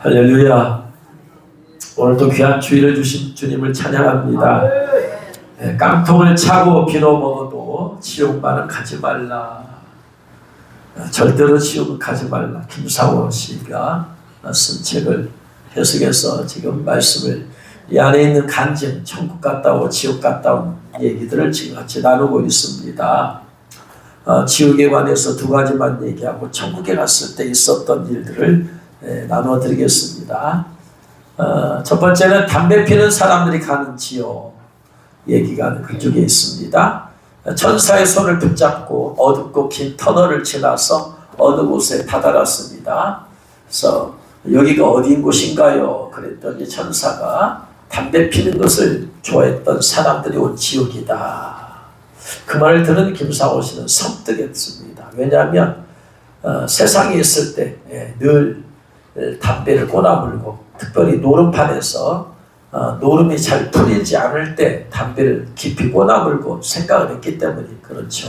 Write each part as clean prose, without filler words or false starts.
할렐루야. 오늘도 귀한 주일을 주신 주님을 찬양합니다. 깡통을 차고 비로 먹어도 지옥만은 가지 말라. 절대로 지옥은 가지 말라. 김상호 씨가 쓴 책을 해석해서 지금 말씀을 이 안에 있는 간증, 천국 갔다 오고 지옥 갔다 온 얘기들을 지금 같이 나누고 있습니다. 지옥에 관해서 두 가지만 얘기하고 천국에 갔을 때 있었던 일들을 나누어 드리겠습니다. 첫 번째는 담배 피는 사람들이 가는 지옥 얘기가 그쪽에 있습니다. 천사의 손을 붙잡고 어둡고 긴 터널을 지나서 어느 곳에 다다랐습니다. 그래서 여기가 어디인 곳인가요? 그랬더니 천사가 담배 피는 것을 좋아했던 사람들이 온 지옥이다. 그 말을 들은 김상호 씨는 섬뜩했습니다. 왜냐하면 세상에 있을 때 늘 담배를 꼬나물고 특별히 노름판에서 노름이 잘 풀리지 않을 때 담배를 깊이 꼬나물고 생각을 했기 때문에 그렇죠.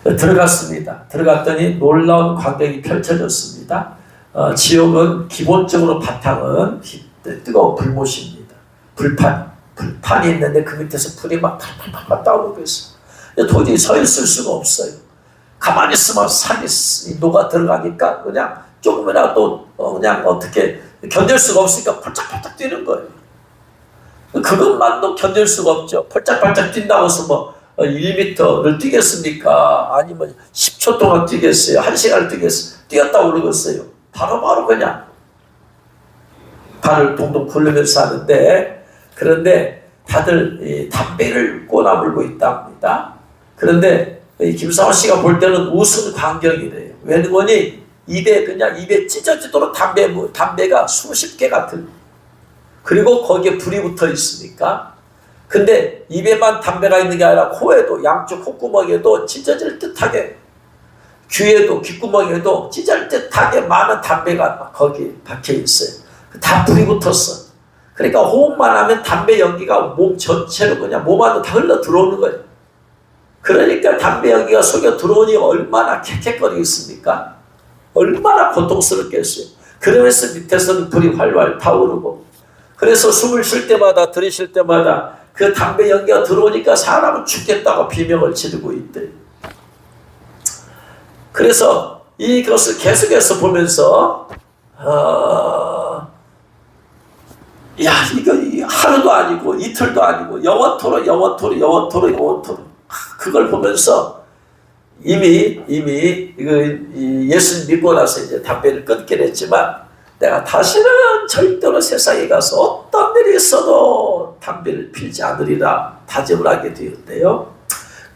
들어갔습니다. 들어갔더니 놀라운 광경이 펼쳐졌습니다. 지옥은 기본적으로 바탕은 뜨거운 불못입니다. 불판이 있는데 그 밑에서 불이 막 팔팔팔 따오르고 있어요. 도저히 서 있을 수가 없어요. 가만히 있으면 산이 녹아 들어가니까 그냥 조금이라도 그냥 어떻게 견딜 수가 없으니까 펄짝펄짝 뛰는 거예요. 그것만도 견딜 수가 없죠. 펄짝펄짝 뛴다고 해서 뭐 1m를 뛰겠습니까? 아니면 10초 동안 뛰겠어요? 1시간을 뛰겠어요? 뛰었다고 그러겠어요? 바로바로 그냥 발을 동동 굴리면서 하는데, 그런데 다들 이 담배를 꼬나물고 있답니다. 그런데 김상호 씨가 볼 때는 웃은 광경이래요. 왜냐하니 입에 찢어지도록 담배가 수십 개가 들고, 그리고 거기에 불이 붙어 있으니까. 근데 입에만 담배가 있는 게 아니라 코에도, 양쪽 콧구멍에도 찢어질 듯하게, 귀에도, 귓구멍에도 찢어질 듯하게 많은 담배가 거기에 박혀 있어요. 다 불이 붙었어. 그러니까 호흡만 하면 담배 연기가 몸 전체로 그냥 몸 안으로 다 흘러 들어오는 거예요. 그러니까 담배 연기가 속에 들어오니 얼마나 캑캑거리겠습니까? 얼마나 고통스럽겠어요. 그러면서 밑에서는 불이 활활 타오르고, 그래서 숨을 쉴 때마다 들이쉴 때마다 그 담배 연기가 들어오니까 사람은 죽겠다고 비명을 지르고 있대. 그래서 이것을 계속해서 보면서 야, 이거 하루도 아니고 이틀도 아니고 영원토록 그걸 보면서 이미 예수님 믿고 나서 이제 담배를 끊긴 했지만, 내가 다시는 절대로 세상에 가서 어떤 일이 있어도 담배를 피지 않으리라 다짐을 하게 되었대요.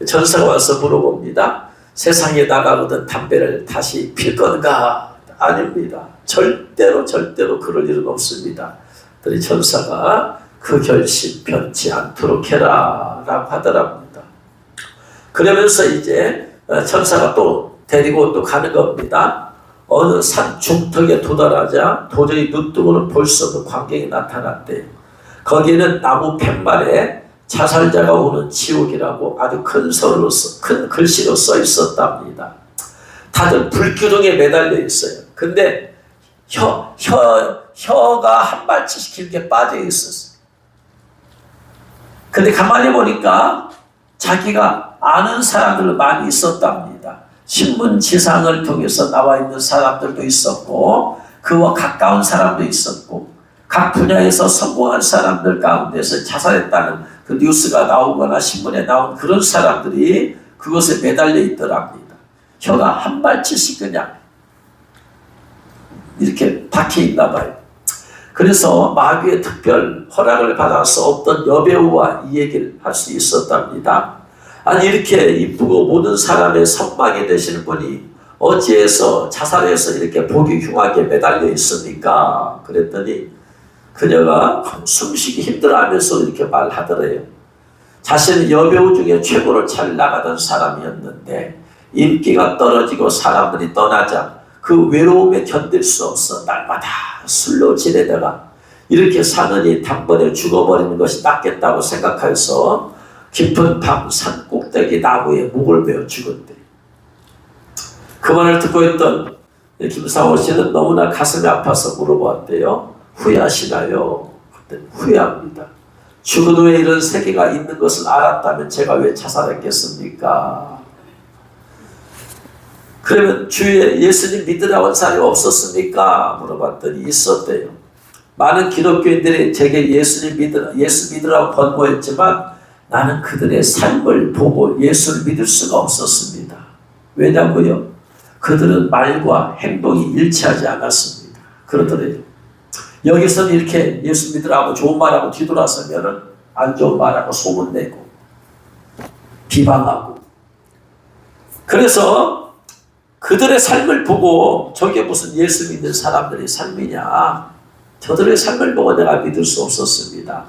전사가 와서 물어봅니다. 세상에 나가거든 담배를 다시 필 건가? 아닙니다. 절대로 그럴 일은 없습니다. 그러니 천사가 그 결심 변치 않도록 해라 라고 하더랍니다. 그러면서 이제 천사가 또 데리고 또 가는 겁니다. 어느 산 중턱에 도달하자 도저히 눈뜨고는 볼 수 없는 광경이 나타났대요. 거기에는 나무 팻말에 자살자가 오는 지옥이라고 아주 큰 글씨로 써 있었답니다. 다들 불기둥에 매달려 있어요. 근데 혀가 한 발치씩 길게 빠져 있었어요. 근데 가만히 보니까 자기가 아는 사람들 많이 있었답니다. 신문지상을 통해서 나와 있는 사람들도 있었고, 그와 가까운 사람도 있었고, 각 분야에서 성공한 사람들 가운데서 자살했다는 그 뉴스가 나오거나 신문에 나온 그런 사람들이 그것에 매달려 있더랍니다. 혀가 한 발치씩 그냥 이렇게 박혀 있나 봐요. 그래서 마귀의 특별 허락을 받아서 어떤 여배우와 이 얘기를 할 수 있었답니다. 아니, 이렇게 이쁘고 모든 사람의 선망이 되시는 분이 어찌해서 자살해서 이렇게 보기 흉하게 매달려 있습니까? 그랬더니 그녀가 숨쉬기 힘들어하면서 이렇게 말하더래요. 자신은 여배우 중에 최고로 잘 나가던 사람이었는데 인기가 떨어지고 사람들이 떠나자 그 외로움에 견딜 수 없어 날마다 술로 지내다가 이렇게 사느니 단번에 죽어버리는 것이 낫겠다고 생각해서 깊은 밤 산 꼭대기 나무에 목을 베어 죽었대. 그 말을 듣고 있던 김상호 씨는 너무나 가슴이 아파서 물어보았대요. 후회하시나요? 그때 후회합니다. 죽은 후에 이런 세계가 있는 것을 알았다면 제가 왜 자살했겠습니까? 그러면 주위에 예수님 믿으라고 한 사람이 없었습니까? 물어봤더니 있었대요. 많은 기독교인들이 제게 예수 믿으라고 권고했지만 나는 그들의 삶을 보고 예수를 믿을 수가 없었습니다. 왜냐고요? 그들은 말과 행동이 일치하지 않았습니다. 그러더래요. 여기서는 이렇게 예수 믿으라고 좋은 말하고 뒤돌아서면은 안 좋은 말하고 소문내고 비방하고, 그래서 그들의 삶을 보고 저게 무슨 예수 믿는 사람들의 삶이냐, 저들의 삶을 보고 내가 믿을 수 없었습니다.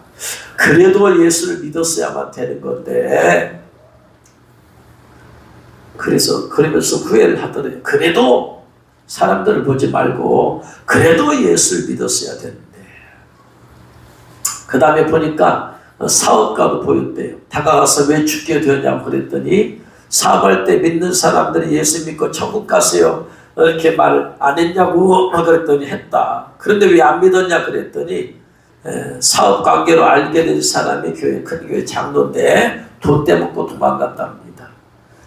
그래도 예수를 믿었어야만 되는 건데, 그러면서 후회를 하더래요. 그래도 사람들을 보지 말고 그래도 예수를 믿었어야 되는데. 그 다음에 보니까 사업가도 보였대요. 다가가서 왜 죽게 되었냐고 그랬더니 사업할 때 믿는 사람들이 예수 믿고 천국 가세요 이렇게 말 안 했냐고 그랬더니 했다. 그런데 왜 안 믿었냐 그랬더니 사업 관계로 알게 된 사람이 큰 교회 장로인데 돈 떼먹고 도망갔답니다.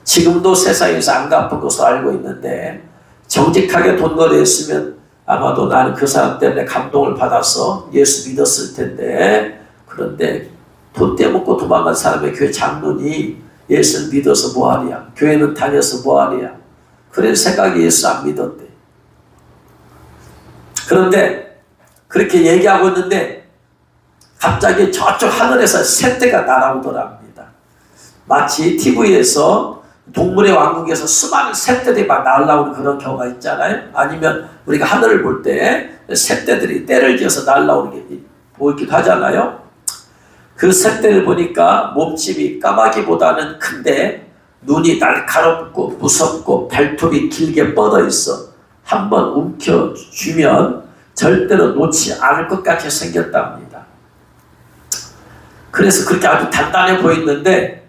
지금도 세상에서 안 갚은 것으로 알고 있는데 정직하게 돈 거래했으면 아마도 나는 그 사람 때문에 감동을 받아서 예수 믿었을 텐데, 그런데 돈 떼먹고 도망간 사람의 교회 장로니 예수를 믿어서 뭐하랴, 교회는 다녀서 뭐하랴, 그런 생각이 예수 안 믿었대. 그런데 그렇게 얘기하고 있는데 갑자기 저쪽 하늘에서 새떼가 날아오더랍니다. 마치 TV에서 동물의 왕국에서 수많은 새떼들이 막 날아오는 그런 경우가 있잖아요. 아니면 우리가 하늘을 볼 때 새떼들이 떼를 지어서 날아오는 게 보이기도 하잖아요. 그 새떼를 보니까 몸집이 까마귀보다는 큰데 눈이 날카롭고 무섭고 발톱이 길게 뻗어 있어 한번 움켜쥐면 절대로 놓지 않을 것 같이 생겼답니다. 그래서 그렇게 아주 단단해 보이는데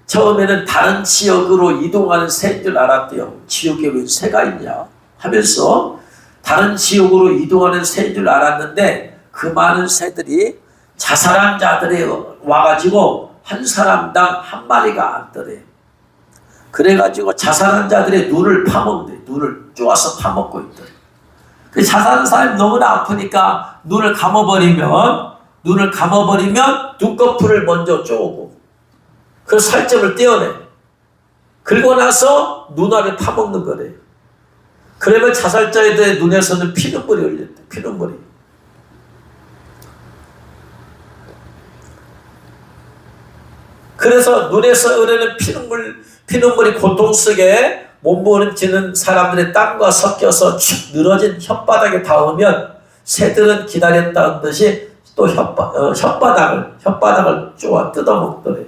처음에는 다른 지역으로 이동하는 새인 줄 알았대요. 지역에 왜 새가 있냐 하면서 다른 지역으로 이동하는 새인 줄 알았는데 그 많은 새들이 자살한 자들이 와가지고 한 사람당 한 마리가 앉더래. 그래가지고 자살한 자들의 눈을 파먹는데, 눈을 쪼아서 파먹고 있더래. 그 자살한 사람이 너무나 아프니까 눈을 감아버리면 눈꺼풀을 먼저 쪼고 그 살점을 떼어내. 그리고 나서 눈알을 파먹는 거래요. 그러면 자살자들의 눈에서는 피눈물이 흘렸대. 피눈물이. 그래서 눈에서 흐르는 피눈물이 고통 속에 몸부림치는 사람들의 땀과 섞여서 축 늘어진 혓바닥에 닿으면 새들은 기다렸다는 듯이 또 혓바닥을 쪼아 뜯어먹더래.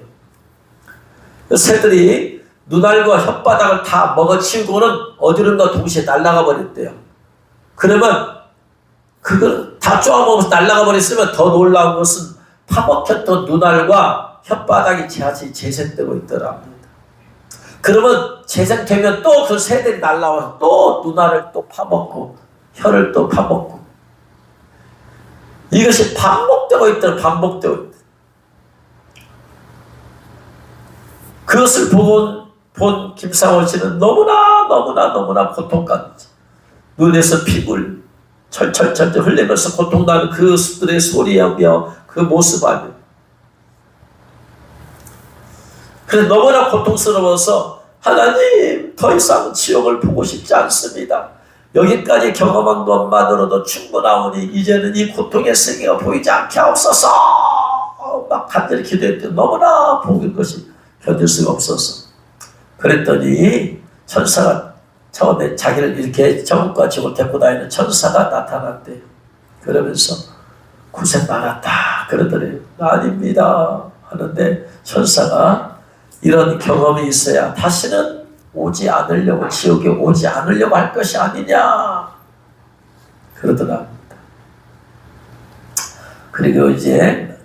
새들이 눈알과 혓바닥을 다 먹어치우고는 어디론가 동시에 날아가 버렸대요. 그러면 그걸 다 쪼아먹어서 날아가 버렸으면 더 놀라운 것은 파먹혔던 눈알과 혓바닥이 다시 재생되고 있더랍니다. 그러면 재생되면 또 그 새들이 날아와서 또 눈알을 또 파먹고 혀를 또 파먹고, 이것이 반복되고 있더라. 반복되고 있더라. 그것을 본 김상호 씨는 너무나 고통받지. 눈에서 피물 철철철 흘리면서 고통나는 그 수들의 소리하며 그 모습 아니에요. 그래서 너무나 고통스러워서 하나님, 더 이상 지옥을 보고 싶지 않습니다. 여기까지 경험한 것만으로도 충분하오니 이제는 이 고통의 세계가 보이지 않게 하옵소서. 막 간절히 기도했더니 너무나 보는 것이 견딜 수가 없어서. 그랬더니 천사가 처음에 자기를 이렇게 정국과 지옥을 데리고 다니는 천사가 나타났대요. 그러면서 고생 많았다 그러더래요. 아닙니다 하는데 천사가 이런 경험이 있어야 다시는 오지 않으려고, 지옥에 오지 않으려고 할 것이 아니냐 그러더랍니다. 그리고 이제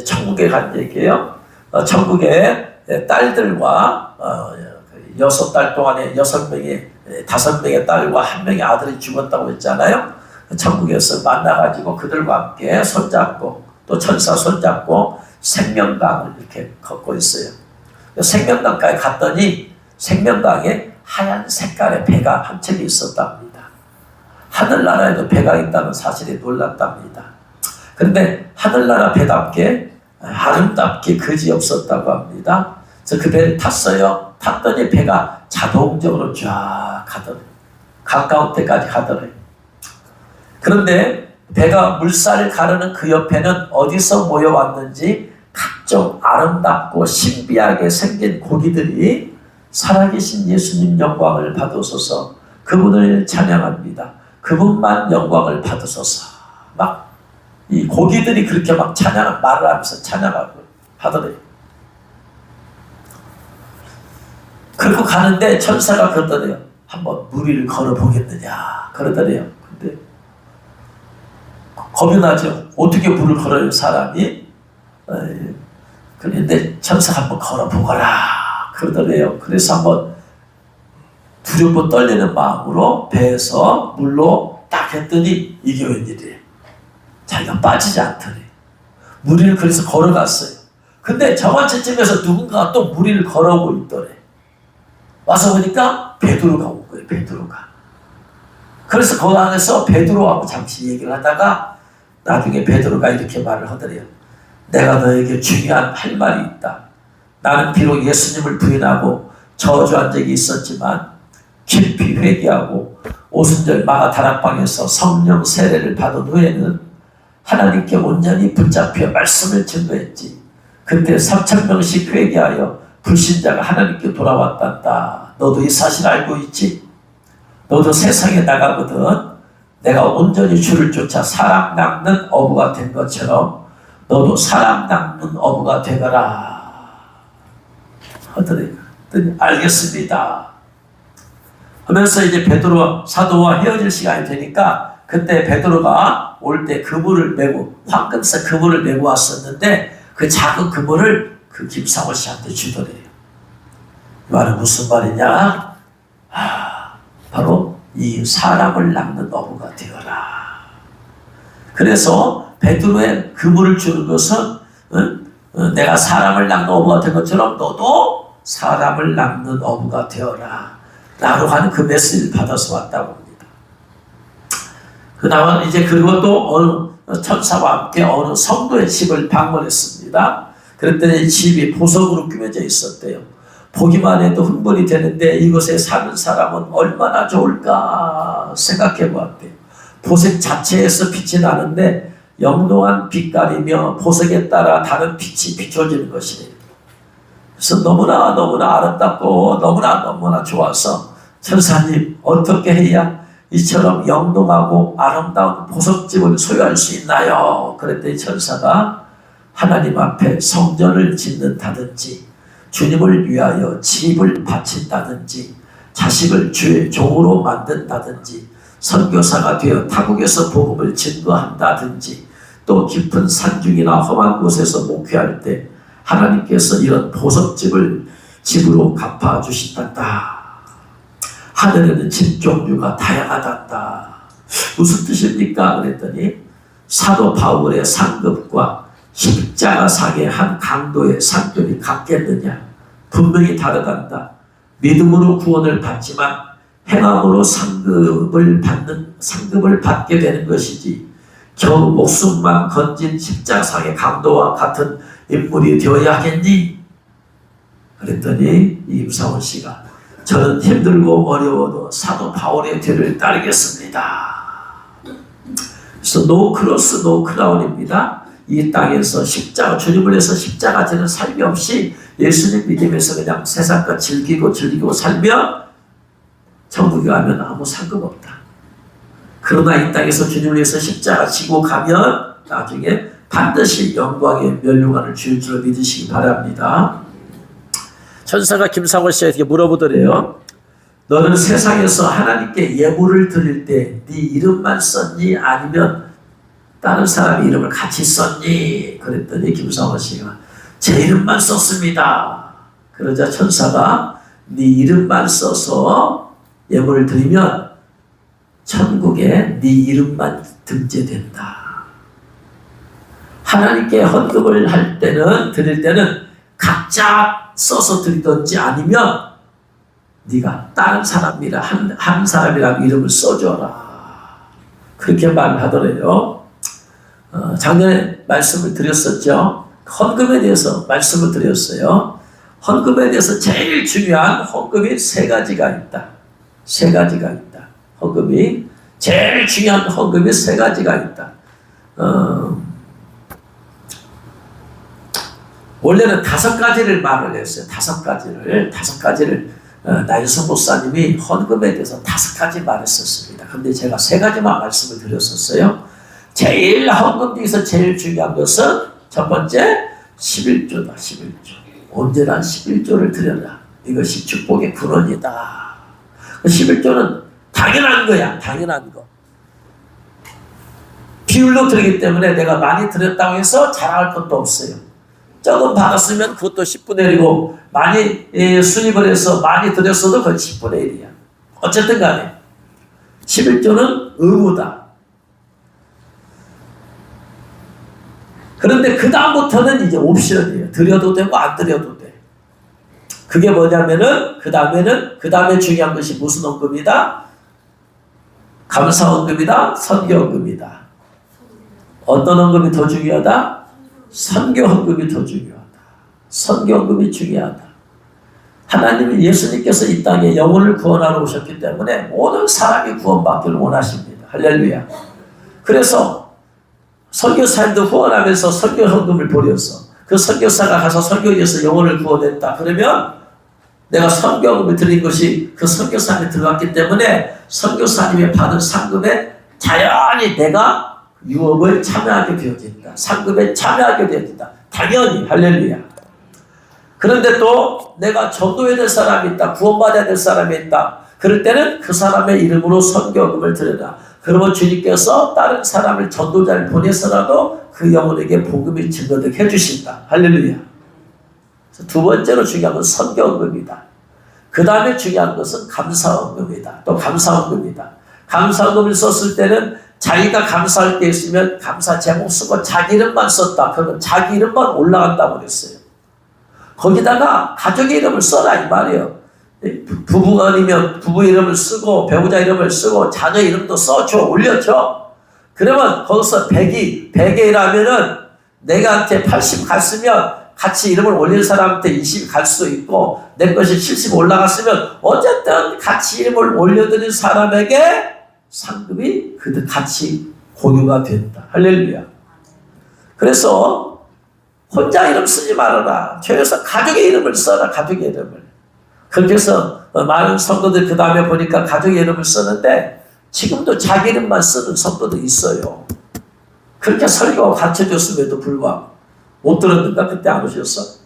천국에 간 얘기예요. 천국에 딸들과 6달 동안에 6명의 5명의 딸과 1명의 아들이 죽었다고 했잖아요. 천국에서 만나가지고 그들과 함께 손잡고 또 천사 손잡고 생명강을 이렇게 걷고 있어요. 생명강까지 갔더니 생명강에 하얀 색깔의 배가 한 척이 있었답니다. 하늘나라에도 배가 있다는 사실에 놀랐답니다. 그런데 하늘나라 배답게 아름답게 그지없었다고 합니다. 그래서 그 배를 탔어요. 탔더니 배가 자동적으로 쫙 가더래요. 가까운 데까지 가더래요. 그런데 배가 물살을 가르는 그 옆에는 어디서 모여왔는지 각종 아름답고 신비하게 생긴 고기들이 살아계신 예수님 영광을 받으소서, 그분을 찬양합니다. 그분만 영광을 받으소서. 막 이 고기들이 그렇게 막 찬양 말을 하면서 찬양하고 하더래요. 그리고 가는데 천사가 그러더래요. 한번 물 위를 걸어보겠느냐 그러더래요. 근데 겁이 나죠. 어떻게 물을 걸어요 사람이. 그런데 천사가 한번 걸어보거라 그러더래요. 그래서 한번 두렵고 떨리는 마음으로 배에서 물로 딱 했더니 이게 웬일이에요. 자기가 빠지지 않더래. 물 위를 그래서 걸어갔어요. 근데 저만치쯤에서 누군가가 또 물 위를 걸어오고 있더래. 와서 보니까 베드로가 온 거예요. 베드로가. 그래서 그 안에서 베드로하고 잠시 얘기를 하다가 나중에 베드로가 이렇게 말을 하더래요. 내가 너에게 중요한 할 말이 있다. 나는 비록 예수님을 부인하고 저주한 적이 있었지만 깊이 회개하고 오순절 마가 다락방에서 성령 세례를 받은 후에는 하나님께 온전히 붙잡혀 말씀을 증거했지. 그때 3,000명씩 회개하여 불신자가 하나님께 돌아왔단다. 너도 이 사실 알고 있지? 너도 세상에 나가거든 내가 온전히 주를 쫓아 사람 낚는 어부가 된 것처럼 너도 사람 낚는 어부가 되거라 하더니 알겠습니다 하면서 이제 베드로 사도와 헤어질 시간이 되니까 그때 베드로가 올 때 그물을 메고 황금색 그물을 메고 왔었는데 그 작은 그물을 그 김상호 씨한테 주더래요. 이 말은 무슨 말이냐? 바로 이 사람을 낚는 어부가 되어라. 그래서 베드로의 그물을 주는 것은 내가 사람을 낚는 어부가 된 것처럼 너도 사람을 낚는 어부가 되어라 라고 하는 그 메시지를 받아서 왔다고 합니다. 그 다음 이제 그리고 또 어느 천사와 함께 어느 성도의 집을 방문했습니다. 그랬더니 집이 보석으로 꾸며져 있었대요. 보기만 해도 흥분이 되는데 이곳에 사는 사람은 얼마나 좋을까 생각해 보았대요. 보석 자체에서 빛이 나는데 영롱한 빛깔이며 보석에 따라 다른 빛이 비춰지는 것이래요. 그래서 너무나 아름답고 너무나 좋아서 천사님 어떻게 해야 이처럼 영롱하고 아름다운 보석집을 소유할 수 있나요? 그랬더니 천사가 하나님 앞에 성전을 짓는다든지 주님을 위하여 집을 바친다든지 자식을 주의 종으로 만든다든지 선교사가 되어 타국에서 복음을 증거한다든지 또 깊은 산중이나 험한 곳에서 목회할 때 하나님께서 이런 보석집을 집으로 갚아주신단다. 하늘에는 집 종류가 다양하단다. 무슨 뜻입니까? 그랬더니 사도 바울의 상급과 십자가상의 한 강도의 상급이 같겠느냐? 분명히 다르단다. 믿음으로 구원을 받지만 행함으로 상급을 받게 되는 것이지 겨우 목숨만 건진 십자가상의 강도와 같은 인물이 되어야 하겠니? 그랬더니 임상원 씨가 저는 힘들고 어려워도 사도 바울의 뒤를 따르겠습니다. 그래서 노 크로스 노 크라운입니다. 이 땅에서 십자가 주님을 위해서 십자가 지는 삶이 없이 예수님 믿으면서 그냥 세상 것 즐기고 살면 천국에 가면 아무 상관없다. 그러나 이 땅에서 주님을 위해서 십자가 지고 가면 나중에 반드시 영광의 멸류관을 줄 줄 믿으시기 바랍니다. 천사가 김상호 씨에게 물어보더래요. 너는 세상에서 하나님께 예물을 드릴 때 네 이름만 썼니? 아니면 다른 사람의 이름을 같이 썼니? 그랬더니 김상호 씨가 제 이름만 썼습니다. 그러자 천사가 네 이름만 써서 예물을 드리면 천국에 네 이름만 등재된다. 하나님께 헌금을 할 때는, 드릴 때는 각자 써서 드리든지 아니면 네가 다른 사람이라 한 사람이라고 이름을 써줘라. 그렇게 말하더래요. 작년에 말씀을 드렸었죠. 헌금에 대해서 말씀을 드렸어요. 헌금에 대해서 제일 중요한 헌금이 세 가지가 있다. 세 가지가 있다. 헌금이 제일 중요한 헌금이 세 가지가 있다. 원래는 5가지를 말을 했어요. 5가지를 나일son 목사님이 헌금에 대해서 5가지 말했었습니다. 근데 제가 3가지만 말씀을 드렸었어요. 제일 헌금 중에서 제일 중요한 것은 첫 번째 11조다. 11조. 언제나 11조를 드려라. 이것이 축복의 근원이다. 11조는 당연한 거야. 당연한 거. 비율로 드리기 때문에 내가 많이 드렸다고 해서 자랑할 것도 없어요. 조금 받았으면 그것도 10분의 1이고 많이 수입을 해서 많이 드렸어도 그건 10분의 1이야. 어쨌든 간에 11조는 의무다. 그런데 그 다음부터는 이제 옵션이에요. 드려도 되고 안 드려도 돼. 그게 뭐냐면은 그 다음에 중요한 것이 무슨 헌금이다? 감사헌금이다. 선교헌금이다. 어떤 헌금이 더 중요하다? 선교헌금이 더 중요하다. 선교헌금이 중요하다. 하나님이 예수님께서 이 땅에 영혼을 구원하러 오셨기 때문에 모든 사람이 구원받기를 원하십니다. 할렐루야. 그래서 선교사님도 후원하면서 선교헌금을 벌여서 그 선교사가 가서 선교에서 영혼을 구원했다. 그러면 내가 선교헌금을 드린 것이 그 선교사님이 들어갔기 때문에 선교사님이 받은 상금에 자연히 내가 유업을 참여하게 되어진다. 상급에 참여하게 되어진다. 당연히 할렐루야. 그런데 또 내가 전도해야 될 사람이 있다. 구원받아야 될 사람이 있다. 그럴 때는 그 사람의 이름으로 선교금을 드려라. 그러면 주님께서 다른 사람을 전도자를 보내서라도 그 영혼에게 복음이 증거되게 해주신다. 할렐루야. 두 번째로 중요한 것은 선교금이다. 그 다음에 중요한 것은 감사헌금이다. 또 감사헌금이다. 감사헌금을 썼을 때는 자기가 감사할 때 있으면 감사 제목 쓰고 자기 이름만 썼다. 그러면 자기 이름만 올라간다고 그랬어요. 거기다가 가족의 이름을 써라 이 말이에요. 부부가 아니면 부부 이름을 쓰고 배우자 이름을 쓰고 자녀 이름도 써줘 올려줘. 그러면 거기서 100이라면은 내가한테 80 갔으면 같이 이름을 올린 사람한테 20 갈 수도 있고 내 것이 70 올라갔으면 어쨌든 같이 이름을 올려드린 사람에게 상급이 그 같이 공유가 된다. 할렐루야. 그래서 혼자 이름 쓰지 말아라. 교회에서 가족의 이름을 써라. 가족의 이름을. 그렇게 해서 많은 성도들 그 다음에 보니까 가족의 이름을 쓰는데 지금도 자기 이름만 쓰는 성도도 있어요. 그렇게 설교가 가르쳐줬음에도 불구하고 못 들었는가? 그때 안 오셨어?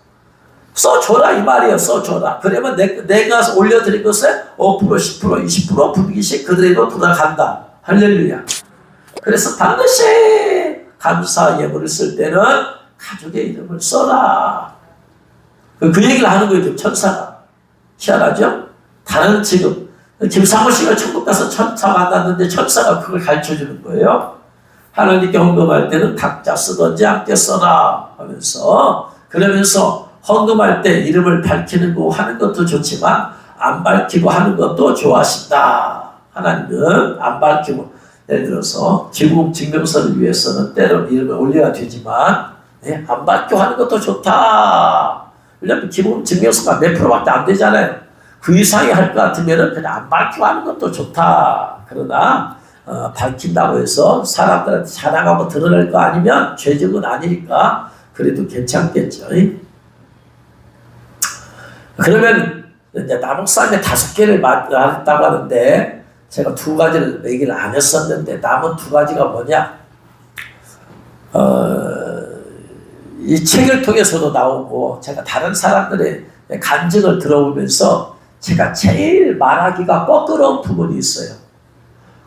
써줘라 이 말이에요. 써줘라. 그러면 내가 올려드린 것에 5%, 10%, 20% 분기씩 그들에게로 돌아간다. 할렐루야. 그래서 반드시 감사 예물을 쓸 때는 가족의 이름을 써라. 그 얘기를 하는 거예요. 천사가. 희한하죠? 다른 지금 김상호 씨가 천국 가서 천사 만났는데 천사가 그걸 가르쳐주는 거예요. 하나님께 헌금할 때는 각자 쓰든지 함께 써라 하면서 그러면서 헌금할 때 이름을 밝히는 거 하는 것도 좋지만 안 밝히고 하는 것도 좋아하신다. 하나님은 안 밝히고 예를 들어서 기부 증명서를 위해서는 때로 이름을 올려야 되지만 안 밝히고 하는 것도 좋다. 왜냐하면 기부 증명서가 몇 프로밖에 안 되잖아요. 그 이상이 할 것 같으면 그냥 안 밝히고 하는 것도 좋다. 그러나 밝힌다고 해서 사람들한테 자랑하고 드러낼 거 아니면 죄적은 아니니까 그래도 괜찮겠죠. 그러면 이제 나목사님이 5개를 말했다고 하는데 제가 2가지를 얘기를 안 했었는데 남은 2가지가 뭐냐? 이 책을 통해서도 나오고 제가 다른 사람들의 간증을 들어보면서 제가 제일 말하기가 껄끄러운 부분이 있어요.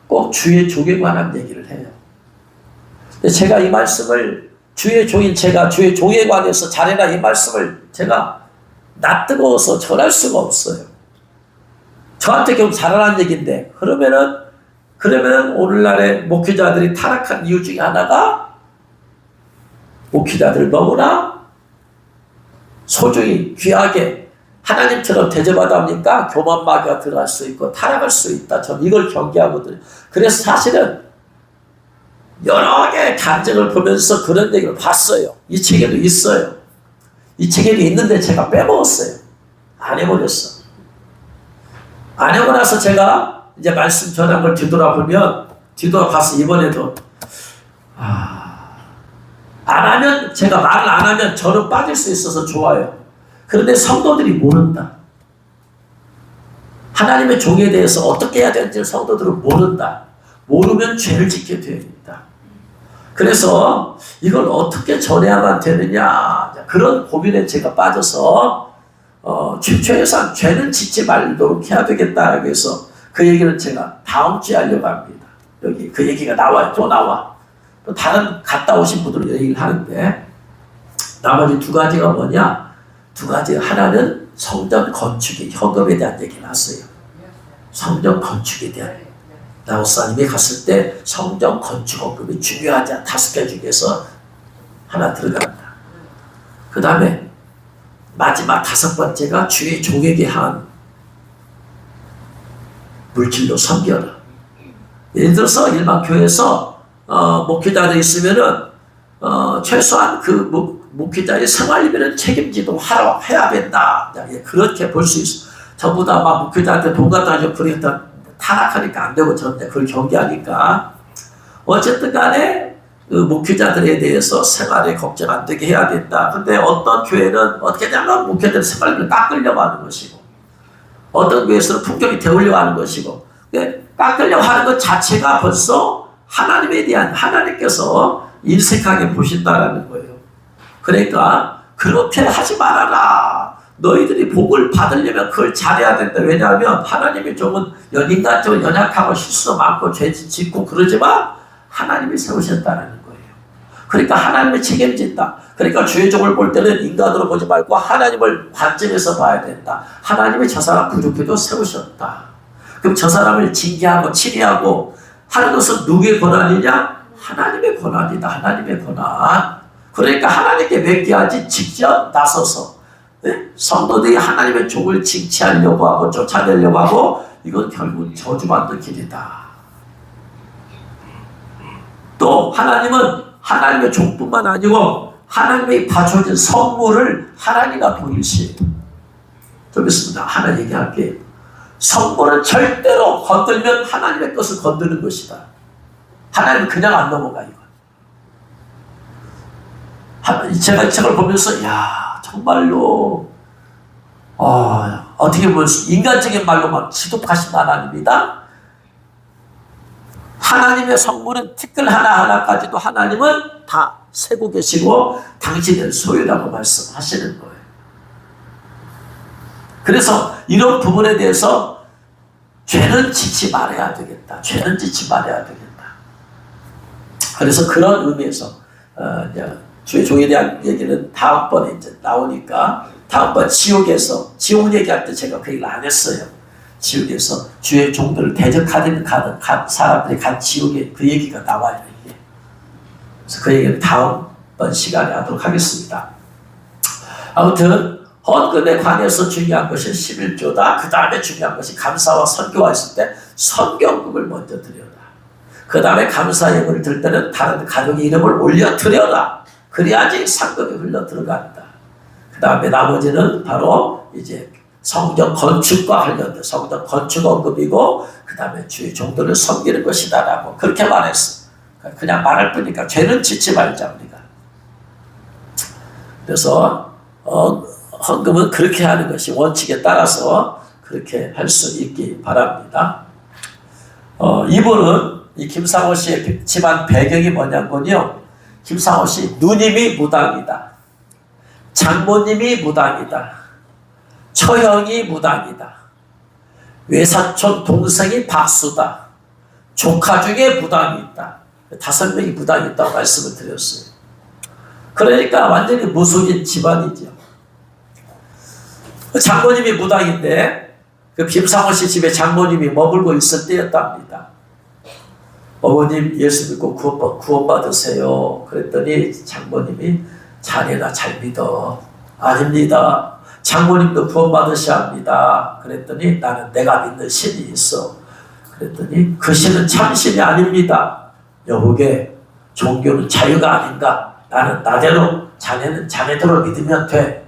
꼭 주의 종에 관한 얘기를 해요. 제가 이 말씀을 주의 종인 제가 주의 종에 관해서 잘해라 이 말씀을 제가 낯뜨거워서 전할 수가 없어요. 저한테 결국 잘하라는 얘기인데, 그러면은 오늘날의 목회자들이 타락한 이유 중에 하나가 목회자들 너무나 소중히 귀하게 하나님처럼 대접하다 보니까 교만마귀가 들어갈 수 있고 타락할 수 있다. 저는 이걸 경계하거든요. 그래서 사실은 여러 개의 간증을 보면서 그런 얘기를 봤어요. 이 책에도 있어요. 이 책에도 있는데 제가 빼먹었어요. 안 해버렸어. 안 하고 나서 제가 이제 말씀 전한 걸 뒤돌아봐서 이번에도 안 하면, 제가 말을 안 하면 저는 빠질 수 있어서 좋아요. 그런데 성도들이 모른다. 하나님의 종에 대해서 어떻게 해야 되는지 성도들은 모른다. 모르면 죄를 짓게 됩니다. 그래서 이걸 어떻게 전해야만 되느냐, 그런 고민에 제가 빠져서 최소한 죄는 짓지 말도록 해야 되겠다라고 해서 그 얘기는 제가 다음 주에 하려고 합니다. 여기 그 얘기가 나와요. 또 나와. 또 다른 갔다 오신 분들은 얘기를 하는데, 나머지 두 가지가 뭐냐? 두 가지. 하나는 성전 건축의 현금에 대한 얘기를 했어요. 성전 건축에 대한. 나우사님이 갔을 때 성전 건축 헌금이 중요하지 않다. 5개 중에서 하나 들어간다. 그 다음에 마지막 5번째가 주의 종에게 한 물질로 섬겨라. 예를 들어서 일반 교회에서 목회자들이 있으면은 최소한 그 목회자의 생활비는 책임지도 해야 된다. 그렇게 볼 수 있어. 전부 다 막 목회자한테 돈 갖다 줘 그러니까 타락하니까 안 되고, 저는 그걸 경계하니까 어쨌든 간에 그 목회자들에 대해서 생활에 걱정 안 되게 해야 된다. 근데 어떤 교회는 어떻게 하냐면 목회자들 생활비를 깎으려고 하는 것이고, 어떤 교회에서는 풍경이 되으려고 하는 것이고, 깎으려고 하는 것 자체가 벌써 하나님에 대한, 하나님께서 인색하게 보신다라는 거예요. 그러니까 그렇게 하지 말아라. 너희들이 복을 받으려면 그걸 잘해야 된다. 왜냐하면 하나님의 종은 인간적으로 연약하고 실수도 많고 죄 짓고 그러지만 하나님이 세우셨다는 거예요. 그러니까 하나님의 책임진다. 그러니까 주의 종을 볼 때는 인간으로 보지 말고 하나님을 관점에서 봐야 된다. 하나님이 저 사람 부족해도 세우셨다. 그럼 저 사람을 징계하고 치리하고 하는 것은 누구의 권한이냐? 하나님의 권한이다. 하나님의 권한. 그러니까 하나님께 맺기하지 직접 나서서 성도들이 하나님의 종을 징치하려고 하고 쫓아내려고 하고, 이건 결국 저주받는 길이다. 또 하나님은 하나님의 종뿐만 아니고 하나님의 바쳐진 선물을 하나님과 동일시해요. 좀 있습니다. 하나 얘기할게요. 선물은 절대로 건들면 하나님의 것을 건드는 것이다. 하나님은 그냥 안 넘어가. 이거. 제가 이 책을 보면서 정말로 어떻게 보면 인간적인 말로만 지독하신 하나님이다. 하나님의 성물은 티끌 하나하나까지도 하나님은 다 세고 계시고 당신의 소유라고 말씀하시는 거예요. 그래서 이런 부분에 대해서 죄는 짓지 말아야 되겠다. 죄는 짓지 말아야 되겠다. 그래서 그런 의미에서 주의 종에 대한 얘기는 다음번에 이제 나오니까, 다음번 지옥 얘기할 때 제가 그 얘기를 안 했어요. 지옥에서 주의 종들을 대적하는 사람들이 간 지옥에 그 얘기가 나와요. 이게. 그래서 그 얘기는 다음번 시간에 하도록 하겠습니다. 아무튼 헌금에 관해서 중요한 것이 11조다. 그 다음에 중요한 것이 감사와 선교가 있을 때 선교금을 먼저 드려라. 그 다음에 감사 예물을 들 때는 다른 가족의 이름을 올려 드려라. 그래야지 상급이 흘러 들어간다. 그 다음에 나머지는 바로 이제 성전 건축과 관련된 성전 건축 언급이고, 그 다음에 주의 종들을 섬기는 것이다 라고 그렇게 말했어. 그냥 말할 뿐이니까 죄는 짓지 말자 우리가. 그래서 헌금은 그렇게 하는 것이 원칙에 따라서 그렇게 할 수 있기 바랍니다. 이분은 이 김상호 씨의 집안 배경이 뭐냐면요, 김상호 씨 누님이 무당이다, 장모님이 무당이다, 처형이 무당이다, 외사촌 동생이 박수다, 조카 중에 무당이 있다. 5명이 무당이 있다고 말씀을 드렸어요. 그러니까 완전히 무속인 집안이죠. 장모님이 무당인데 그 김상호 씨 집에 장모님이 머물고 있을 때였답니다. 어머님 예수 믿고 구원받으세요. 그랬더니 장모님이 자네나 잘 믿어. 아닙니다. 장모님도 구원받으셔야 합니다. 그랬더니 나는 내가 믿는 신이 있어. 그랬더니 그 신은 참신이 아닙니다. 여보게 종교는 자유가 아닌가. 나는 나대로 자네는 자네대로 믿으면 돼.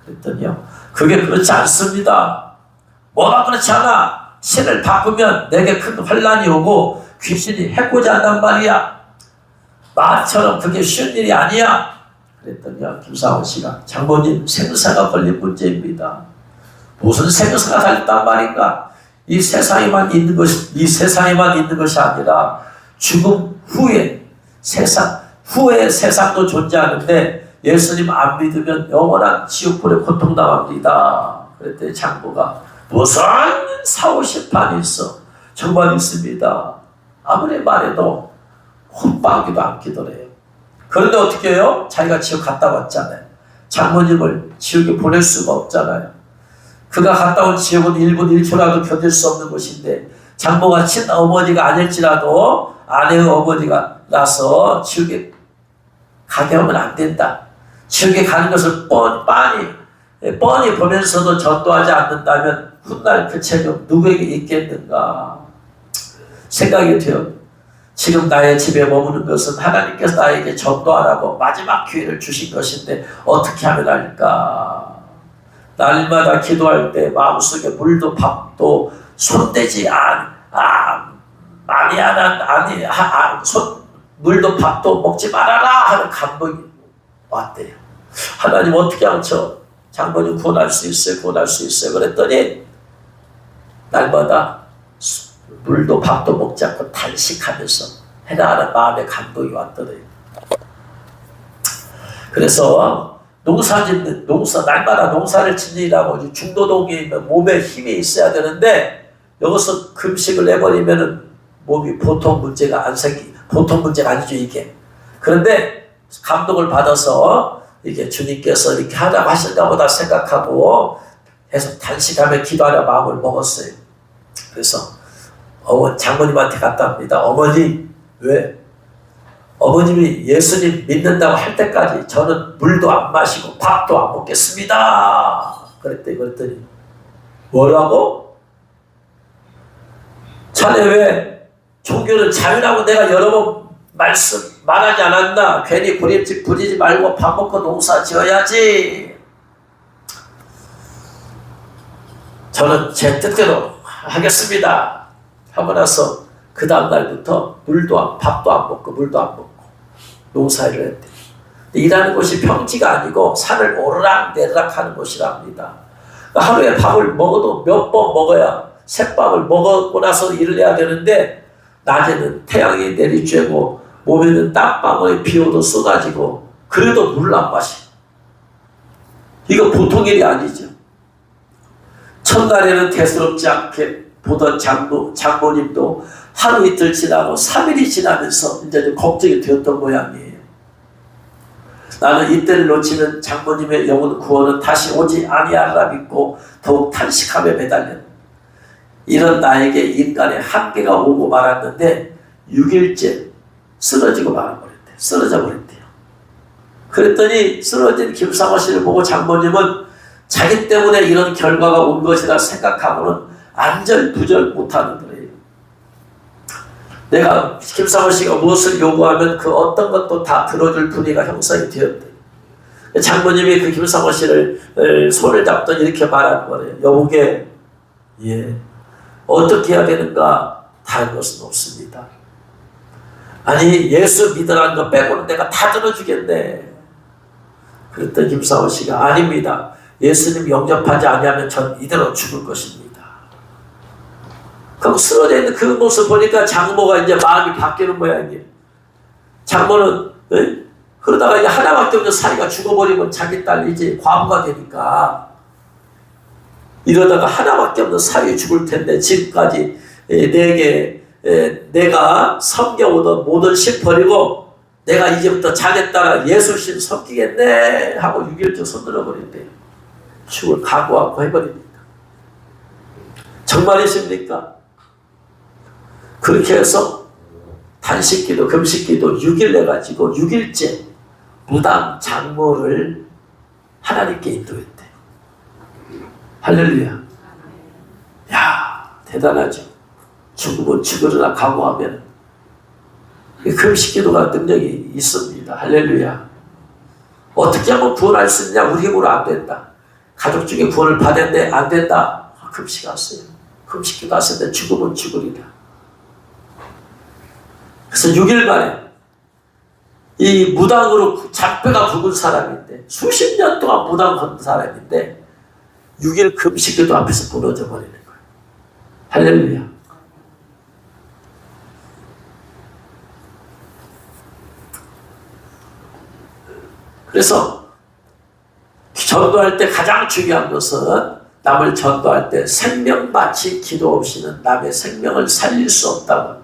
그랬더니요. 그게 그렇지 않습니다. 뭐가 그렇지 않아. 신을 바꾸면 내게 큰 환란이 오고 귀신이 해코지 한단 말이야. 말처럼 그게 쉬운 일이 아니야. 그랬더니요. 김상호 씨가 장모님 생사가 걸린 문제입니다. 무슨 생사가 달렸단 말인가. 이 세상에만 있는 것이 아니라 죽음 후에 후에 세상도 존재하는데 예수님 안 믿으면 영원한 지옥불에 고통당합니다. 그랬더니 장모가 무슨 40~50판이 있어. 정말 있습니다. 아무리 말해도 혼방기도 않기더래요. 그런데 어떻게 해요? 자기가 지옥 갔다 왔잖아요. 장모님을 지옥에 보낼 수가 없잖아요. 그가 갔다 온 지옥은 1분 1초라도 견딜 수 없는 곳인데 장모가 친어머니가 아닐지라도 아내의 어머니가 나서 지옥에 가게 하면 안 된다. 지옥에 가는 것을 뻔히 보면서도 전도하지 않는다면 훗날 그 책임 누구에게 있겠는가 생각이 돼요. 지금 나의 집에 머무는 것은 하나님께서 나에게 전도하라고 마지막 기회를 주신 것인데 어떻게 하면 할까. 날마다 기도할 때 마음속에 물도 밥도 손대지 물도 밥도 먹지 말아라 하는 감동이 왔대요. 하나님 어떻게 하죠? 장모님 구원할 수 있어요. 그랬더니 날마다 물도 밥도 먹지 않고 단식하면서 해라 하는 마음의 감동이 왔더래요. 그래서 날마다 농사를 짓느라고 중도동에 있는 몸에 힘이 있어야 되는데 여기서 금식을 해버리면은 몸이 보통 문제가 아니죠, 이게. 그런데 감동을 받아서 이게 주님께서 이렇게 하라고 하실까 보다 생각하고 해서 단식하며 기도하려 마음을 먹었어요. 그래서 장모님한테 갔다 합니다. 어머니, 왜? 어머님이 예수님 믿는다고 할 때까지 저는 물도 안 마시고 밥도 안 먹겠습니다. 그랬더니 뭐라고? 자네 왜 종교는 자유라고 내가 여러 번 말하지 않았나? 괜히 고립집 부리지 말고 밥 먹고 농사 지어야지. 저는 제 뜻대로 하겠습니다. 하고 나서 그 다음날부터 밥도 안 먹고 물도 안 먹고 농사일을 했대요. 일하는 곳이 평지가 아니고 산을 오르락내리락 하는 곳이랍니다. 그러니까 하루에 밥을 먹어도 몇 번 먹어야 새밥을 먹고 나서 일을 해야 되는데 낮에는 태양이 내리쬐고 몸에는 땀방울이 비오도 쏟아지고 그래도 물을 안 마셔. 이거 보통 일이 아니죠. 첫날에는 대수롭지 않게 보던 장모님도 하루 이틀 지나고 3일이 지나면서 이제 좀 걱정이 되었던 모양이에요. 나는 이때를 놓치면 장모님의 영혼 구원은 다시 오지 아니하리라 믿고 더욱 탄식함에 매달렸다. 이런 나에게 인간의 한계가 오고 말았는데 6일째 쓰러져 버렸대요. 그랬더니 쓰러진 김상호 씨를 보고 장모님은 자기 때문에 이런 결과가 온 것이라 생각하고는 안절부절 못하는 거예요. 내가 김상호 씨가 무엇을 요구하면 그 어떤 것도 다 들어줄 분위기가 형성이 되었대. 장모님이 그 김상호 씨를 손을 잡더니 이렇게 말하는 거예요. 여보게, 어떻게 해야 되는가? 다른 것은 없습니다. 아니 예수 믿으라는 거 빼고는 내가 다 들어주겠네. 그랬더니 김상호 씨가 아닙니다. 예수님 영접하지 않으면 전 이대로 죽을 것입니다. 그럼 쓰러져 있는 그 모습 보니까 장모가 이제 마음이 바뀌는 모양이에요. 장모는 그러다가 이제 하나밖에 없는 사위가 죽어버리면 자기 딸이 이제 과부가 되니까 이러다가 하나밖에 없는 사위 죽을 텐데 지금까지 내가 섬겨오던 모든 신 버리고 내가 이제부터 자네 따라 예수신 섬기겠네 하고 6일째 손들어 버린대요. 죽을 각오하고 해버립니다. 정말이십니까? 그렇게 해서 단식기도 금식기도 6일 해가지고 6일째 무당 장모를 하나님께 인도했대. 할렐루야. 야, 대단하죠. 죽으면 죽으리라 각오하면 금식기도가 능력이 있습니다. 할렐루야. 어떻게 하면 구원할 수 있냐? 우리 힘으로 안 된다. 가족 중에 구원을 받았는데 안 된다. 금식하세요. 금식기도 하시는데 죽으면 죽으리라. 그래서 6일 만에 이 무당으로 잡배가 굵은 사람인데 수십 년 동안 무당한 사람인데 6일 금식기도 앞에서 무너져 버리는 거예요. 할렐루야. 그래서 전도할 때 가장 중요한 것은 남을 전도할 때 생명마치 기도 없이는 남의 생명을 살릴 수 없다고.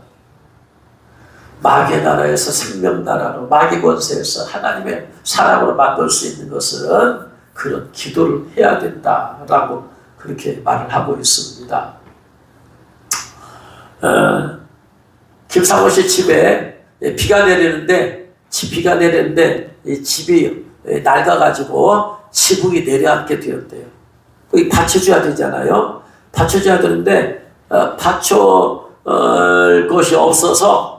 마귀의 나라에서 생명 나라로, 마귀 권세에서 하나님의 사람으로 만들 수 있는 것은 그런 기도를 해야 된다라고 그렇게 말을 하고 있습니다. 김상호 씨 집에 비가 내리는데 이 집이 낡아가지고 지붕이 내려앉게 되었대요. 거기 받쳐줘야 되잖아요. 받쳐줘야 되는데 받쳐올 것이 없어서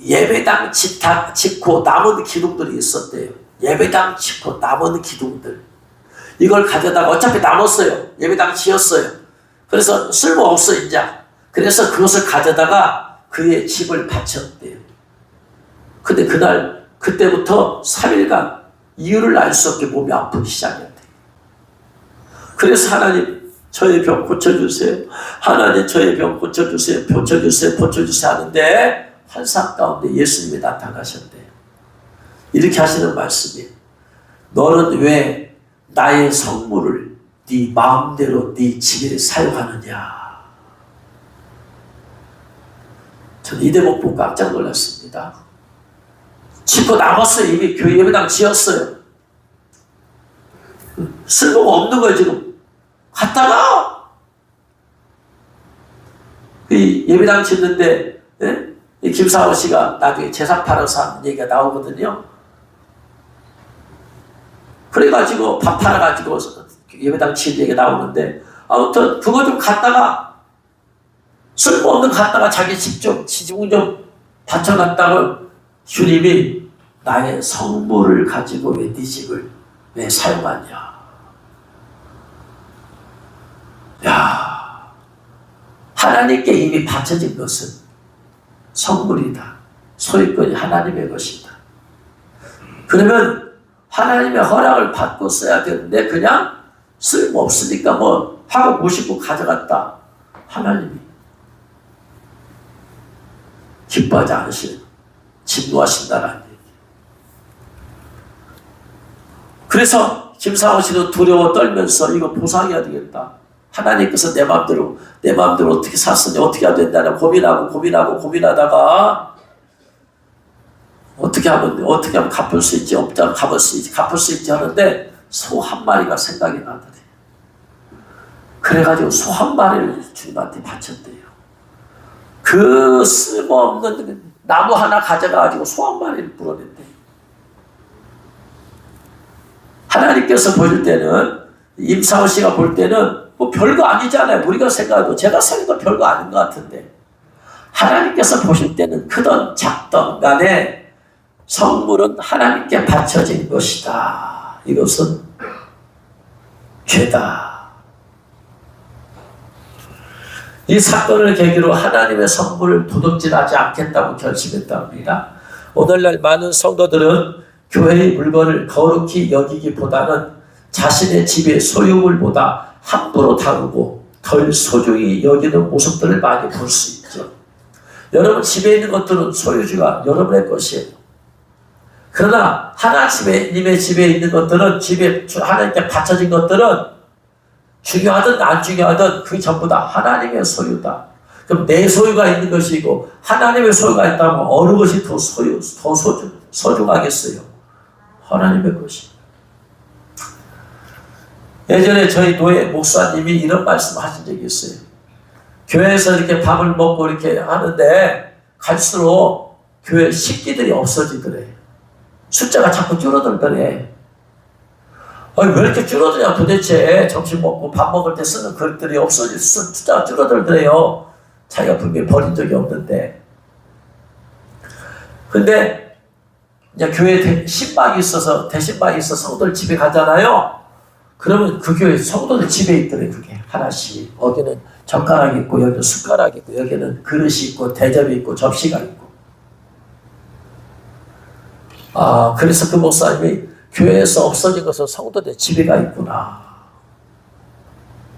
예배당 짓고 남은 기둥들이 있었대요. 예배당 짓고 남은 기둥들. 이걸 가져다가 어차피 남았어요. 예배당 지었어요. 그래서 쓸모없어 이제. 그래서 그것을 가져다가 그의 집을 바쳤대요. 근데 그때부터 3일간 이유를 알 수 없게 몸이 아프기 시작했대요. 그래서 하나님 저의 병 고쳐주세요. 하나님 저의 병 고쳐주세요. 고쳐주세요 하는데 환상 가운데 예수님이 나타나셨대요. 이렇게 하시는 말씀이에요. 너는 왜 나의 성물을 네 마음대로 네 집에 사용하느냐. 저는 이 대목 보고 깜짝 놀랐습니다. 짓고 남았어요. 이미 교회 예배당 지었어요. 쓸모가 없는 거예요 지금. 갔다가 이 예배당 짓는데 이 김사호 씨가 나중에 재산 팔아서 하는 얘기가 나오거든요. 그래가지고 밥 팔아가지고 예배당 지은 얘기가 나오는데 아무튼 그거 좀 갔다가 쓸모없는 갔다가 자기 지붕 좀 받쳐놨다가 주님이 나의 성물을 가지고 왜 네 집을 왜 사용하냐. 야, 하나님께 이미 바쳐진 것은 성물이다. 소유권이 하나님의 것이다. 그러면 하나님의 허락을 받고 써야 되는데 그냥 쓸모없으니까 뭐 하고 모시고 가져갔다. 하나님이 기뻐하지 않으시는 진노하신다라는 얘기. 그래서 김상호 씨도 두려워 떨면서 이거 보상해야 되겠다. 하나님께서 내 마음대로 어떻게 샀으니 어떻게 해야 된다는 고민하다가 어떻게 하면 갚을 수 있지 갚을 수 있지 하는데 소 한 마리가 생각이 나더래. 그래가지고 소 한 마리를 주님한테 바쳤대요. 그 쓸모없는 나무 하나 가져가가지고 소 한 마리를 불어냈대요. 하나님께서 보실 때는 임상호 씨가 볼 때는 뭐 별거 아니잖아요. 우리가 생각해도 제가 생각해도 별거 아닌 것 같은데 하나님께서 보실 때는 크든 작든 간에 성물은 하나님께 바쳐진 것이다. 이것은 죄다. 이 사건을 계기로 하나님의 성물을 도둑질하지 않겠다고 결심했답니다. 오늘날 많은 성도들은 교회의 물건을 거룩히 여기기보다는 자신의 집의 소유물보다 함부로 다루고 덜 소중히 여기는 모습들을 많이 볼 수 있죠. 여러분 집에 있는 것들은 소유주가 여러분의 것이에요. 그러나 하나님의 집에 있는 것들은 집에 하나님께 바쳐진 것들은 중요하든 안 중요하든 그게 전부 다 하나님의 소유다. 그럼 내 소유가 있는 것이고 하나님의 소유가 있다면 어느 것이 더 소중하겠어요? 하나님의 것이. 예전에 저희 노예 목사님이 이런 말씀 하신 적이 있어요. 교회에서 이렇게 밥을 먹고 이렇게 하는데 갈수록 교회 식기들이 없어지더래. 숫자가 자꾸 줄어들더래. 왜 이렇게 줄어드냐 도대체. 점심 먹고 밥 먹을 때 쓰는 그릇들이 없어질 숫자가 줄어들더래요. 자기가 분명히 버린 적이 없는데. 근데 이제 교회에 신방이 있어서 대신방이 있어서 성도들 집에 가잖아요. 그러면 그 교회 성도들 집에 있더래. 그게 하나씩. 여기는 젓가락이 있고 여기는 숟가락이 있고 여기는 그릇이 있고 대접이 있고 접시가 있고. 그래서 그 목사님이 교회에서 없어진 것은 성도들 집에 가 있구나.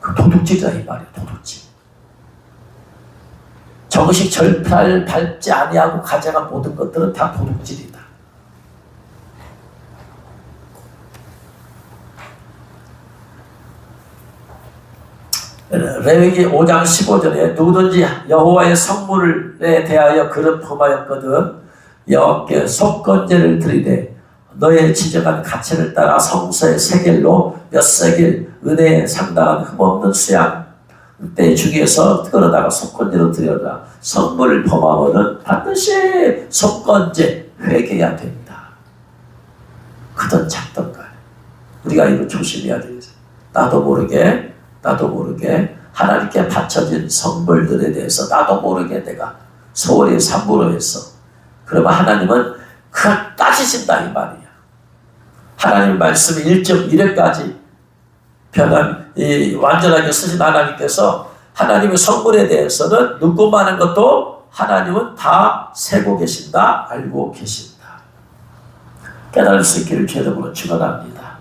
그 도둑질이다 이 말이야. 도둑질. 정식 절차를 밟지 아니하고 가져간 모든 것들은 다 도둑질이다. 레위기 5장 15절에 누구든지 여호와의 성물에 대하여 그릇 품하였거든 여호와께 속건제를 드리되 너의 지정한 가치를 따라 성소의 세겔로 몇 세겔 은혜에 상당한 흠없는 수양 때 중에서 끌어다가 속건제로 드려라. 성물을 범하면은 반드시 속건제 회개해야 된다. 크든 작든 간에 우리가 이거 조심해야 되겠어요. 나도 모르게 하나님께 바쳐진 성물들에 대해서 나도 모르게 내가 소홀히 삼부로 했어. 그러면 하나님은 그걸 따지신다 이 말이야. 하나님 말씀 1.1회까지 완전하게 쓰신 하나님께서 하나님의 성물에 대해서는 눈꼽만한 것도 하나님은 다 세고 계신다, 알고 계신다. 깨달을 수 있기를 주 이름으로 축원합니다.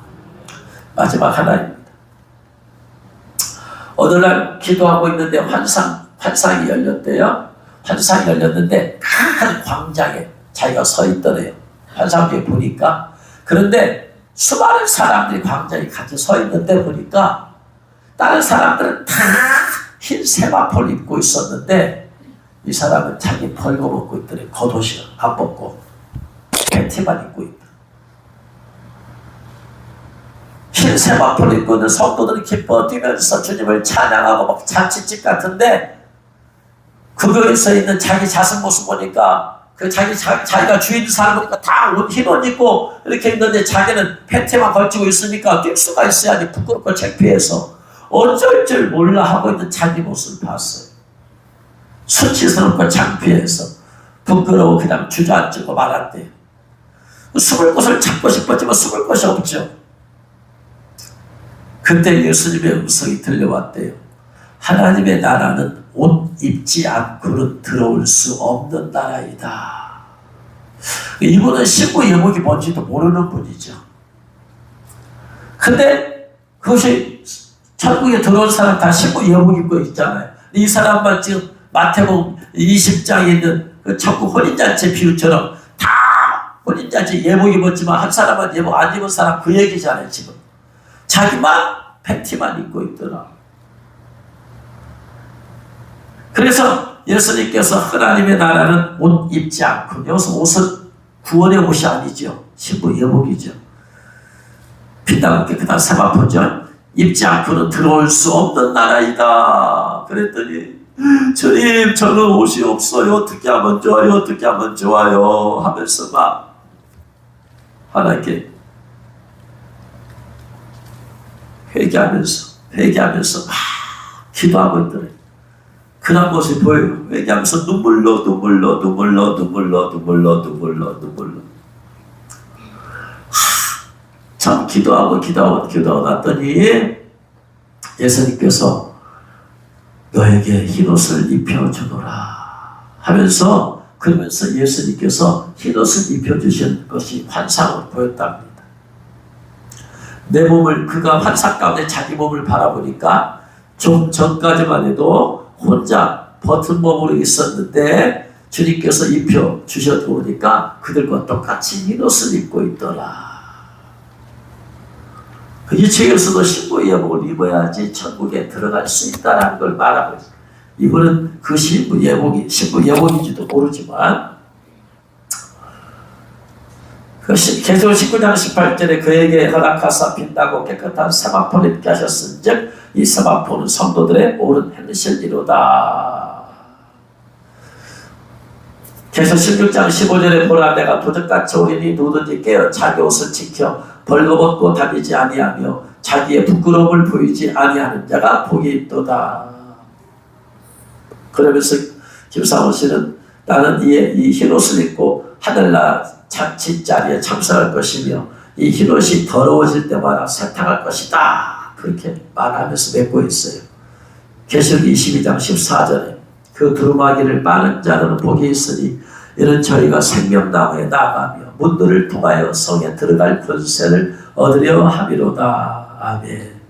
마지막 하나입니다. 어느 날 기도하고 있는데 환상이 열렸대요. 환상이 열렸는데 큰 광장에 자기가 서 있더래요. 환상에 보니까. 그런데 수많은 사람들이 광장에 같이 서 있는데 보니까 다른 사람들은 다 흰 세마포를 입고 있었는데 이 사람은 자기 벌거벗고 있더래. 겉옷이 안 벗고 팬티만 입고 있다. 흰 세마포를 입고 있는 성도들이 기뻐 뛰면서 주님을 찬양하고 막 잔치집 같은데 그거에서 있는 자기 자신 모습 보니까 자기가 주인 사람 보니까 다 흰 옷 입고 이렇게 있는데 자기는 팬티만 걸치고 있으니까 뛸 수가 있어야지. 부끄럽고 창피해서 어쩔 줄 몰라 하고 있는 자기 모습을 봤어요. 수치스럽고 창피해서 부끄러워 그냥 주저앉고 말았대요. 숨을 곳을 찾고 싶었지만 숨을 곳이 없죠. 그때 예수님의 음성이 들려왔대요. 하나님의 나라는 옷 입지 않고는 들어올 수 없는 나라이다. 이분은 신부 예복이 뭔지도 모르는 분이죠. 근데 그것이 천국에 들어온 사람 다 신부 예복 입고 있잖아요. 이 사람만 지금 마태복음 20장에 있는 그 천국 혼인잔치 비유처럼 다 혼인잔치 예복 입었지만 한 사람은 예복 안 입은 사람 그 얘기잖아요. 지금 자기만 팬티만 입고 있더라. 그래서 예수님께서 하나님의 나라는 옷 입지 않고, 여기서 옷은 구원의 옷이 아니죠. 신부 예복이죠. 빛나고 깨끗한 세마포죠. 입지 않고는 들어올 수 없는 나라이다. 그랬더니 주님 저는 옷이 없어요. 어떻게 하면 좋아요? 어떻게 하면 좋아요? 하면서 막 하나님께 회개하면서 막 기도하고 있더래요. 그런 모습이 보여요. 회개하면서 눈물로 참 기도하고 났더니 예수님께서 너에게 흰옷을 입혀주노라 하면서, 그러면서 예수님께서 흰옷을 입혀주신 것이 환상으로 보였답니다. 내 몸을, 그가 환상 가운데 자기 몸을 바라보니까 좀 전까지만 해도 혼자 버튼 몸으로 있었는데 주님께서 입혀주셨다 보니까 그들과 똑같이 흰옷을 입고 있더라. 이 책에서도 신부 예복을 입어야지 천국에 들어갈 수 있다는 걸 말하고 있어요. 이분은 그 신부 예복인지도 모르지만 계시록 19장 18절에 그에게 허락하사 빛나고 깨끗한 세마포를 입게 하셨은즉 이 세마포는 성도들의 옳은 행실이로다. 계시록 16장 15절에 보라 내가 도적같이 오리니 누구든지 깨어 자기 옷을 지켜 벌거벗고 다니지 아니하며 자기의 부끄러움을 보이지 아니하는 자가 복이 있도다. 그러면서 김상원 씨는 나는 이 흰옷을 입고 하늘날 잔치자리에 참석할 것이며 이 흰옷이 더러워질 때마다 세탁할 것이다. 그렇게 말하면서 맺고 있어요. 계시록 22장 14절에 그 두루마기를 빠는 자는 복이 있으니 이는 저희가 생명나무에 나가며 문들을 통하여 성에 들어갈 권세를 얻으려 함이로다. 아멘.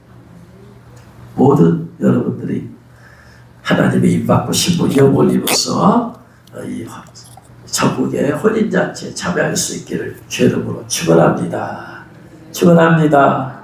모든 여러분들이 하나님의 임받고 신부 영을 입어서 이 천국의 혼인잔치에 참여할 수 있기를 주의 이름으로 축원합니다. 축원합니다.